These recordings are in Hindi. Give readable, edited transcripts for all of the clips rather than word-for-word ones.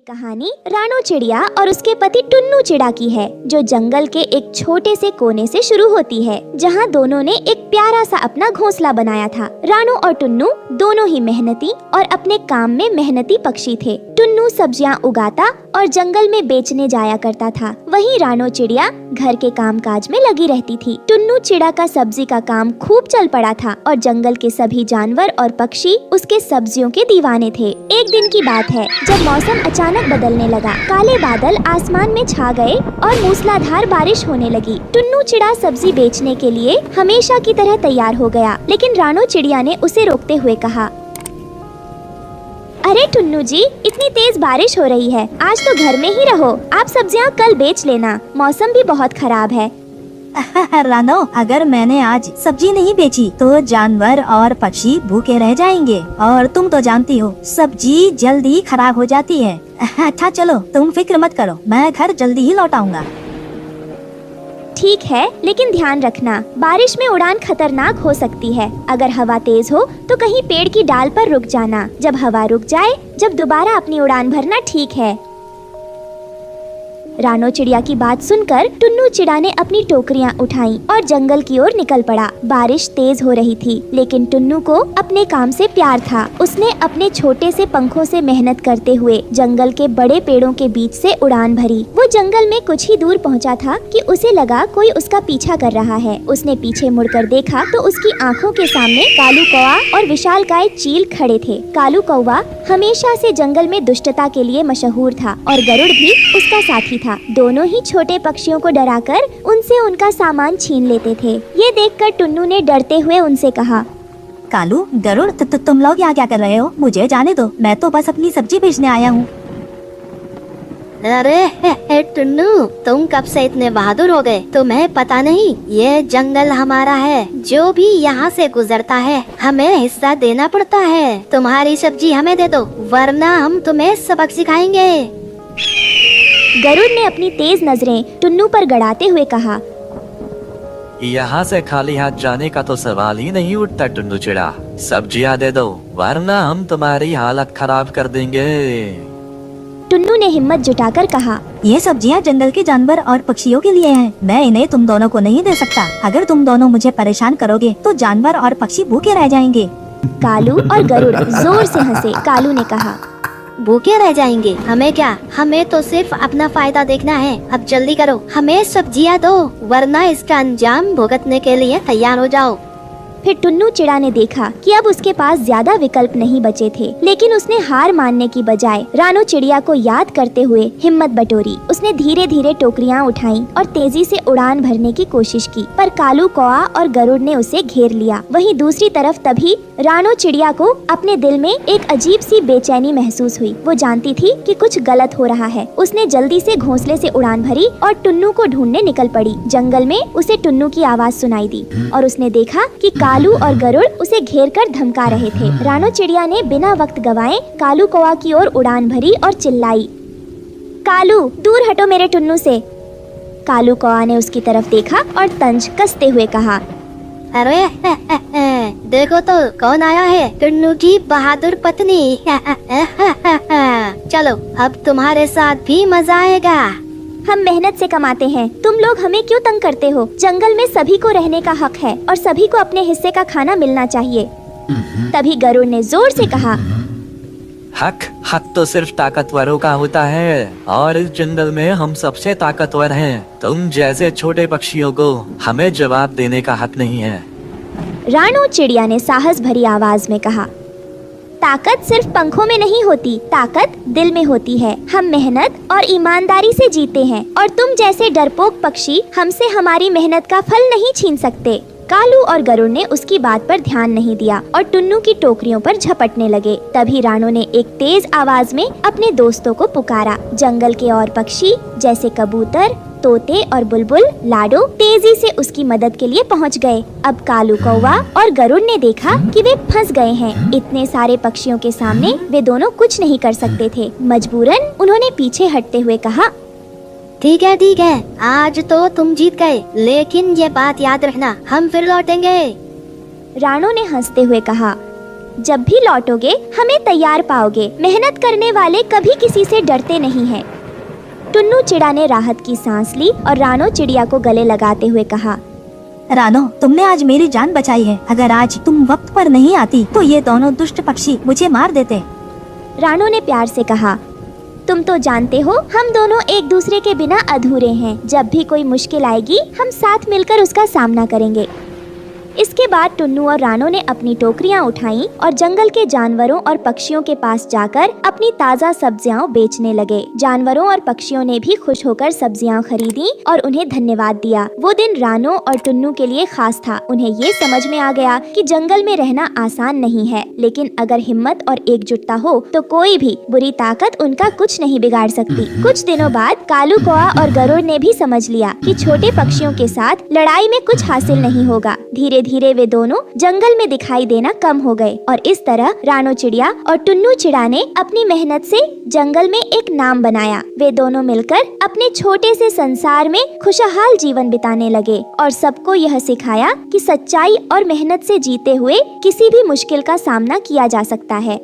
कहानी रानू चिड़िया और उसके पति टुन्नू चिड़ा की है, जो जंगल के एक छोटे से कोने से शुरू होती है, जहाँ दोनों ने एक प्यारा सा अपना घोंसला बनाया था। रानू और टुन्नू दोनों ही मेहनती और अपने काम में मेहनती पक्षी थे। टुन्नू सब्जियाँ उगाता और जंगल में बेचने जाया करता था, वहीं रानू चिड़िया घर के कामकाज में लगी रहती थी। टुन्नू चिड़ा का सब्जी का काम खूब चल पड़ा था और जंगल के सभी जानवर और पक्षी उसके सब्जियों के दीवाने थे। एक दिन की बात है जब मौसम अचानक बदलने लगा। काले बादल आसमान में छा गए और मूसलाधार बारिश होने लगी। टुन्नू चिड़ा सब्जी बेचने के लिए हमेशा की तरह तैयार हो गया, लेकिन रानू चिड़िया ने उसे रोकते हुए कहा, अरे टुन्नू जी, इतनी तेज बारिश हो रही है, आज तो घर में ही रहो। आप सब्जियां कल बेच लेना, मौसम भी बहुत खराब है। रानो, अगर मैंने आज सब्जी नहीं बेची तो जानवर और पक्षी भूखे रह जाएंगे, और तुम तो जानती हो सब्जी जल्दी खराब हो जाती है। अच्छा चलो, तुम फिक्र मत करो, मैं घर जल्दी ही लौट आऊंगा। ठीक है, लेकिन ध्यान रखना, बारिश में उड़ान खतरनाक हो सकती है। अगर हवा तेज हो तो कहीं पेड़ की डाल पर रुक जाना। जब हवा रुक जाए, जब दोबारा अपनी उड़ान भरना, ठीक है। रानू चिड़िया की बात सुनकर टुन्नू चिड़ा ने अपनी टोकरियां उठाई और जंगल की ओर निकल पड़ा। बारिश तेज हो रही थी, लेकिन टुन्नू को अपने काम से प्यार था। उसने अपने छोटे से पंखों से मेहनत करते हुए जंगल के बड़े पेड़ों के बीच से उड़ान भरी। वो जंगल में कुछ ही दूर पहुंचा था कि उसे लगा कोई उसका पीछा कर रहा है। उसने पीछे मुड़कर देखा तो उसकी आंखों के सामने कालू कौवा और विशालकाय चील खड़े थे। कालू कौवा हमेशा से जंगल में दुष्टता के लिए मशहूर था और गरुड़ भी उसका साथी था। दोनों ही छोटे पक्षियों को डराकर उनसे उनका सामान छीन लेते थे। ये देखकर टुन्नू ने डरते हुए उनसे कहा, कालू, गरुड़, तुम लोग यहाँ क्या कर रहे हो? मुझे जाने दो, मैं तो बस अपनी सब्जी बेचने आया हूँ। अरे टुन्नू, तुम कब से इतने बहादुर हो गए? तुम्हें पता नहीं ये जंगल हमारा है। जो भी यहाँ से गुजरता है हमें हिस्सा देना पड़ता है। तुम्हारी सब्जी हमें दे दो, वरना हम तुम्हें सबक सिखाएंगे। गरुड़ ने अपनी तेज नजरें टुन्नू पर गड़ाते हुए कहा, यहाँ से खाली हाथ जाने का तो सवाल ही नहीं उठता टुन्नू चिड़ा। सब्जियाँ दे दो, वरना हम तुम्हारी हालत खराब कर देंगे। टुन्नू ने हिम्मत जुटाकर कहा, ये सब्जियाँ जंगल के जानवर और पक्षियों के लिए हैं। मैं इन्हें तुम दोनों को नहीं दे सकता। अगर तुम दोनों मुझे परेशान करोगे तो जानवर और पक्षी भूखे रह जाएंगे। कालू और गरुड़ जोर से हंसे। कालू ने कहा, भूखे रह जाएंगे? हमें क्या, हमें तो सिर्फ अपना फायदा देखना है। अब जल्दी करो, हमें सब्जियाँ दो, वरना इसका अंजाम भुगतने के लिए तैयार हो जाओ। फिर टुन्नू चिड़ा ने देखा कि अब उसके पास ज्यादा विकल्प नहीं बचे थे, लेकिन उसने हार मानने की बजाय रानू चिड़िया को याद करते हुए हिम्मत बटोरी। उसने धीरे धीरे टोकरियां उठाई और तेजी से उड़ान भरने की कोशिश की, पर कालू कौवा और गरुड़ ने उसे घेर लिया। वहीं दूसरी तरफ तभी रानू चिड़िया को अपने दिल में एक अजीब सी बेचैनी महसूस हुई। वो जानती थी कि कुछ गलत हो रहा है। उसने जल्दी से घोंसले से उड़ान भरी और टुन्नू को ढूंढने निकल पड़ी। जंगल में उसे टुन्नू की आवाज सुनाई दी और उसने देखा कि कालू और गरुड़ उसे घेर कर धमका रहे थे। रानू चिड़िया ने बिना वक्त गवाए कालू कौवा की ओर उड़ान भरी और चिल्लाई, कालू, दूर हटो मेरे टुन्नू से। कालू कौवा ने उसकी तरफ देखा और तंज कसते हुए कहा, अरे देखो तो कौन आया है, टुन्नू की बहादुर पत्नी। चलो, अब तुम्हारे साथ भी मजा आएगा। हम मेहनत से कमाते हैं, तुम लोग हमें क्यों तंग करते हो? जंगल में सभी को रहने का हक है और सभी को अपने हिस्से का खाना मिलना चाहिए। तभी गरुड़ ने जोर से कहा, हक तो सिर्फ ताकतवरों का होता है, और इस जंगल में हम सबसे ताकतवर हैं। तुम जैसे छोटे पक्षियों को हमें जवाब देने का हक नहीं है। रानू चिड़िया ने साहस भरी आवाज में कहा, ताकत सिर्फ पंखों में नहीं होती, ताकत दिल में होती है। हम मेहनत और ईमानदारी से जीते हैं और तुम जैसे डरपोक पक्षी हमसे हमारी मेहनत का फल नहीं छीन सकते। कालू और गरुड़ ने उसकी बात पर ध्यान नहीं दिया और टुन्नू की टोकरियों पर झपटने लगे। तभी रानू ने एक तेज आवाज में अपने दोस्तों को पुकारा। जंगल के और पक्षी जैसे कबूतर, तोते और बुलबुल, लाडो तेजी से उसकी मदद के लिए पहुंच गए। अब कालू कौवा और गरुड़ ने देखा कि वे फंस गए हैं। इतने सारे पक्षियों के सामने वे दोनों कुछ नहीं कर सकते थे। मजबूरन उन्होंने पीछे हटते हुए कहा, ठीक है, आज तो तुम जीत गए, लेकिन ये बात याद रखना, हम फिर लौटेंगे। रानू ने हंसते हुए कहा, जब भी लौटोगे हमें तैयार पाओगे। मेहनत करने वाले कभी किसी से डरते नहीं हैं। टुन्नू चिड़ा ने राहत की सांस ली और रानो चिड़िया को गले लगाते हुए कहा, रानो, तुमने आज मेरी जान बचाई है। अगर आज तुम वक्त पर नहीं आती तो ये दोनों दुष्ट पक्षी मुझे मार देते। रानो ने प्यार से कहा, तुम तो जानते हो हम दोनों एक दूसरे के बिना अधूरे हैं। जब भी कोई मुश्किल आएगी हम साथ मिलकर उसका सामना करेंगे। इसके बाद टुन्नू और रानो ने अपनी टोकरियां उठाईं और जंगल के जानवरों और पक्षियों के पास जाकर अपनी ताज़ा सब्जियां बेचने लगे। जानवरों और पक्षियों ने भी खुश होकर सब्जियां खरीदी और उन्हें धन्यवाद दिया। वो दिन रानो और टुन्नू के लिए खास था। उन्हें ये समझ में आ गया कि जंगल में रहना आसान नहीं है, लेकिन अगर हिम्मत और एकजुटता हो तो कोई भी बुरी ताकत उनका कुछ नहीं बिगाड़ सकती। कुछ दिनों बाद कालू कौआ और गरुड़ ने भी समझ लिया कि छोटे पक्षियों के साथ लड़ाई में कुछ हासिल नहीं होगा। धीरे धीरे वे दोनों जंगल में दिखाई देना कम हो गए और इस तरह रानो चिड़िया और टुन्नू चिड़ा ने अपनी मेहनत से जंगल में एक नाम बनाया। वे दोनों मिलकर अपने छोटे से संसार में खुशहाल जीवन बिताने लगे और सबको यह सिखाया कि सच्चाई और मेहनत से जीते हुए किसी भी मुश्किल का सामना किया जा सकता है।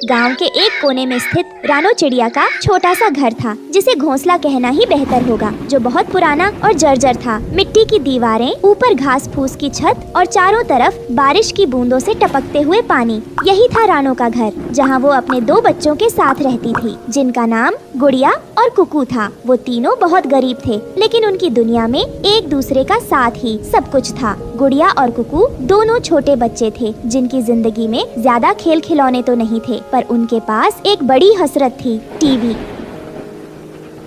गांव के एक कोने में स्थित रानो चिड़िया का छोटा सा घर था, जिसे घोंसला कहना ही बेहतर होगा, जो बहुत पुराना और जर्जर था। मिट्टी की दीवारें, ऊपर घास फूस की छत और चारों तरफ बारिश की बूंदों से टपकते हुए पानी। यही था रानो का घर, जहां वो अपने 2 बच्चों के साथ रहती थी, जिनका नाम गुड़िया और कुकू था। वो तीनों बहुत गरीब थे, लेकिन उनकी दुनिया में एक दूसरे का साथ ही सब कुछ था। गुड़िया और कुकू दोनों छोटे बच्चे थे, जिनकी जिंदगी में ज्यादा खेल खिलौने तो नहीं थे, पर उनके पास एक बड़ी हसरत थी, टीवी।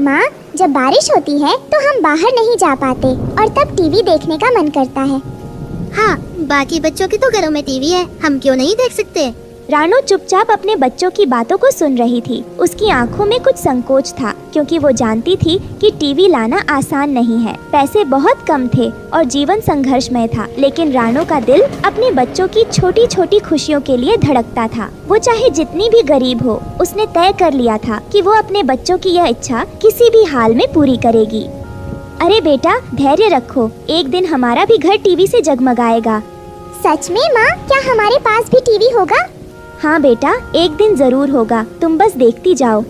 माँ, जब बारिश होती है तो हम बाहर नहीं जा पाते और तब टीवी देखने का मन करता है। हाँ, बाकी बच्चों के तो घरों में टीवी है, हम क्यों नहीं देख सकते? रानो चुपचाप अपने बच्चों की बातों को सुन रही थी। उसकी आंखों में कुछ संकोच था, क्योंकि वो जानती थी कि टीवी लाना आसान नहीं है। पैसे बहुत कम थे और जीवन संघर्षमय था, लेकिन रानो का दिल अपने बच्चों की छोटी छोटी खुशियों के लिए धड़कता था। वो चाहे जितनी भी गरीब हो, उसने तय कर लिया था कि वो अपने बच्चों की यह इच्छा किसी भी हाल में पूरी करेगी। अरे बेटा, धैर्य रखो, एक दिन हमारा भी घर टीवी से जगमगाएगा। सच में माँ, क्या हमारे पास भी टीवी होगा? हाँ बेटा, एक दिन जरूर होगा, तुम बस देखती जाओ।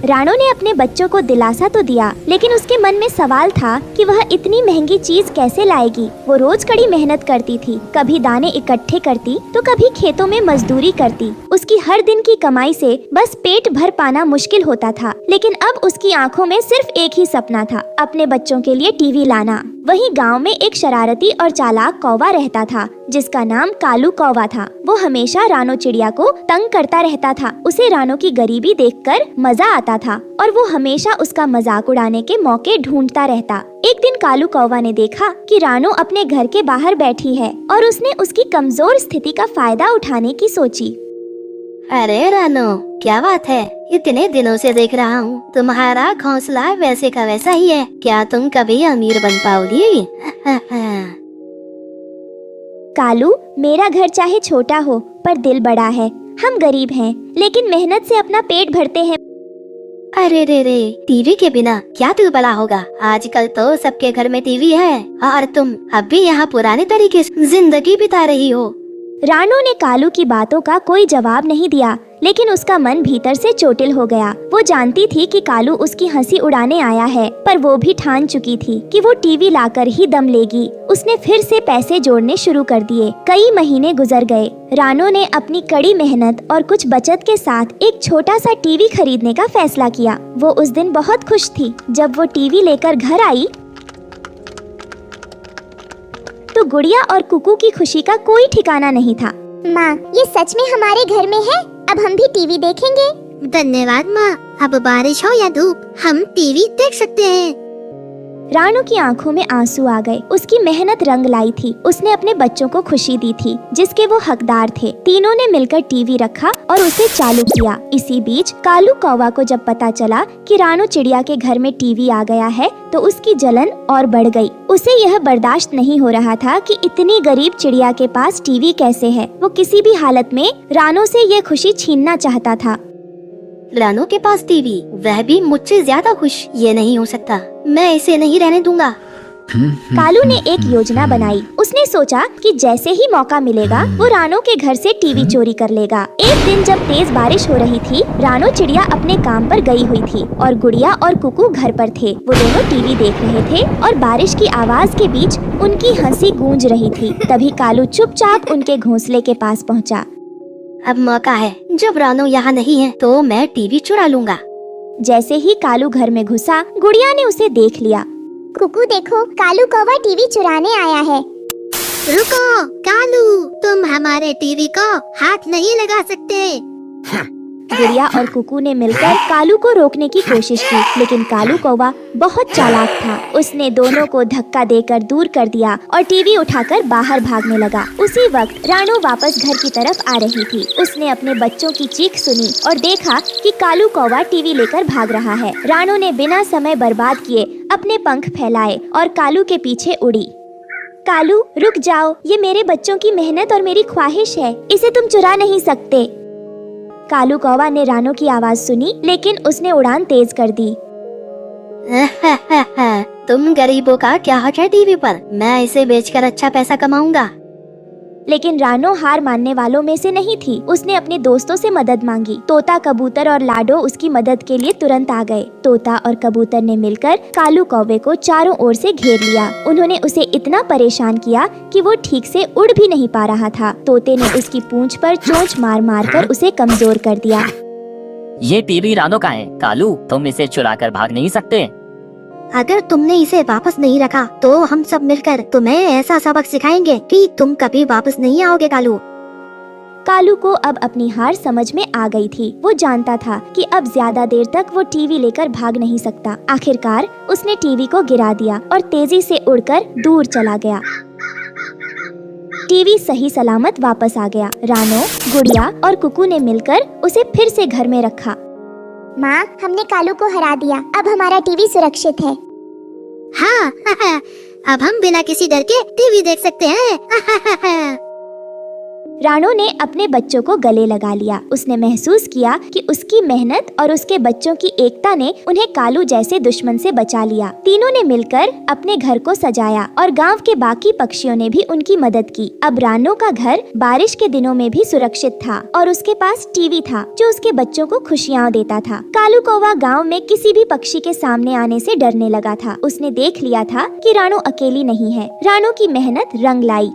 रानो ने अपने बच्चों को दिलासा तो दिया, लेकिन उसके मन में सवाल था कि वह इतनी महंगी चीज कैसे लाएगी। वो रोज कड़ी मेहनत करती थी, कभी दाने इकट्ठे करती तो कभी खेतों में मजदूरी करती। उसकी हर दिन की कमाई से बस पेट भर पाना मुश्किल होता था, लेकिन अब उसकी आंखों में सिर्फ एक ही सपना था, अपने बच्चों के लिए टीवी लाना। वहीं गांव में एक शरारती और चालाक कौवा रहता था, जिसका नाम कालू कौवा था। वो हमेशा रानो चिड़िया को तंग करता रहता था। उसे रानो की गरीबी देखकर मजा आता था और वो हमेशा उसका मजाक उड़ाने के मौके ढूंढता रहता। एक दिन कालू कौवा ने देखा कि रानो अपने घर के बाहर बैठी है और उसने उसकी कमजोर स्थिति का फायदा उठाने की सोची। अरे रानो, क्या बात है, इतने दिनों से देख रहा हूँ तुम्हारा घोंसला वैसे का वैसा ही है। क्या तुम कभी अमीर बन पाओगी? कालू, मेरा घर चाहे छोटा हो पर दिल बड़ा है। हम गरीब हैं, लेकिन मेहनत से अपना पेट भरते हैं। अरे रे रे, टीवी के बिना क्या तू बड़ा होगा? आजकल तो सबके घर में टीवी है और तुम अब भी यहाँ पुराने तरीके से जिंदगी बिता रही हो। रानो ने कालू की बातों का कोई जवाब नहीं दिया, लेकिन उसका मन भीतर से चोटिल हो गया। वो जानती थी कि कालू उसकी हंसी उड़ाने आया है, पर वो भी ठान चुकी थी कि वो टीवी लाकर ही दम लेगी। उसने फिर से पैसे जोड़ने शुरू कर दिए। कई महीने गुजर गए। रानो ने अपनी कड़ी मेहनत और कुछ बचत के साथ एक छोटा सा टीवी खरीदने का फैसला किया। वो उस दिन बहुत खुश थी। जब वो टीवी लेकर घर आई तो गुड़िया और कुकू की खुशी का कोई ठिकाना नहीं था। माँ, ये सच में हमारे घर में है? अब हम भी टीवी देखेंगे। धन्यवाद माँ, अब बारिश हो या धूप हम टीवी देख सकते हैं। रानो की आंखों में आंसू आ गए। उसकी मेहनत रंग लाई थी। उसने अपने बच्चों को खुशी दी थी, जिसके वो हकदार थे। तीनों ने मिलकर टीवी रखा और उसे चालू किया। इसी बीच कालू कौवा को जब पता चला कि रानो चिड़िया के घर में टीवी आ गया है, तो उसकी जलन और बढ़ गई। उसे यह बर्दाश्त नहीं हो रहा था कि इतनी गरीब चिड़िया के पास टीवी कैसे है। वो किसी भी हालत में रानो से यह खुशी छीनना चाहता था। रानो के पास टीवी, वह भी मुझसे ज्यादा खुश। ये नहीं हो सकता, मैं इसे नहीं रहने दूंगा। कालू ने एक योजना बनाई। उसने सोचा कि जैसे ही मौका मिलेगा वो रानो के घर से टीवी चोरी कर लेगा। एक दिन जब तेज बारिश हो रही थी, रानो चिड़िया अपने काम पर गई हुई थी और गुड़िया और कुकू घर पर थे। वो दोनों टीवी देख रहे थे और बारिश की आवाज के बीच उनकी हंसी गूंज रही थी। तभी कालू चुपचाप उनके घोंसले के पास पहुंचा। अब मौका है, जब रानो यहाँ नहीं है तो मैं टीवी चुरा लूंगा। जैसे ही कालू घर में घुसा, गुड़िया ने उसे देख लिया। कुकू देखो, कालू कौवा टीवी चुराने आया है। रुको कालू, तुम हमारे टीवी को हाथ नहीं लगा सकते। गुड़िया और कुकू ने मिलकर कालू को रोकने की कोशिश की, लेकिन कालू कौवा बहुत चालाक था। उसने दोनों को धक्का देकर दूर कर दिया और टीवी उठाकर बाहर भागने लगा। उसी वक्त रानो वापस घर की तरफ आ रही थी। उसने अपने बच्चों की चीख सुनी और देखा कि कालू कौवा टीवी लेकर भाग रहा है। रानो ने बिना समय बर्बाद किए अपने पंख फैलाए और कालू के पीछे उड़ी। कालू रुक जाओ, ये मेरे बच्चों की मेहनत और मेरी ख्वाहिश है, इसे तुम चुरा नहीं सकते। कालू कौवा ने रानो की आवाज सुनी, लेकिन उसने उड़ान तेज कर दी। तुम गरीबों का क्या हक है टीवी पर? मैं इसे बेचकर अच्छा पैसा कमाऊंगा। लेकिन रानो हार मानने वालों में से नहीं थी। उसने अपने दोस्तों से मदद मांगी। तोता, कबूतर और लाडो उसकी मदद के लिए तुरंत आ गए। तोता और कबूतर ने मिलकर कालू कौवे को चारों ओर से घेर लिया। उन्होंने उसे इतना परेशान किया कि वो ठीक से उड़ भी नहीं पा रहा था। तोते ने उसकी पूंछ पर चोंच मार मार कर उसे कमजोर कर दिया। ये टीवी रानो का है। कालू, तुम इसे चुरा कर भाग नहीं सकते। अगर तुमने इसे वापस नहीं रखा तो हम सब मिलकर तुम्हें ऐसा सबक सिखाएंगे कि तुम कभी वापस नहीं आओगे कालू। कालू को अब अपनी हार समझ में आ गई थी। वो जानता था कि अब ज्यादा देर तक वो टीवी लेकर भाग नहीं सकता। आखिरकार उसने टीवी को गिरा दिया और तेजी से उड़कर दूर चला गया। टीवी सही सलामत वापस आ गया। रानो, गुड़िया और कुकू ने मिलकर उसे फिर से घर में रखा। माँ, हमने कालू को हरा दिया। अब हमारा टीवी सुरक्षित है। हाँ, अब हम बिना किसी डर के टीवी देख सकते हैं। रानो ने अपने बच्चों को गले लगा लिया। उसने महसूस किया कि उसकी मेहनत और उसके बच्चों की एकता ने उन्हें कालू जैसे दुश्मन से बचा लिया। तीनों ने मिलकर अपने घर को सजाया और गांव के बाकी पक्षियों ने भी उनकी मदद की। अब रानो का घर बारिश के दिनों में भी सुरक्षित था और उसके पास टीवी था जो उसके बच्चों को खुशियाँ देता था। कालू कौवा गाँव में किसी भी पक्षी के सामने आने से डरने लगा था। उसने देख लिया था कि रानो अकेली नहीं है। रानो की मेहनत रंग लाई।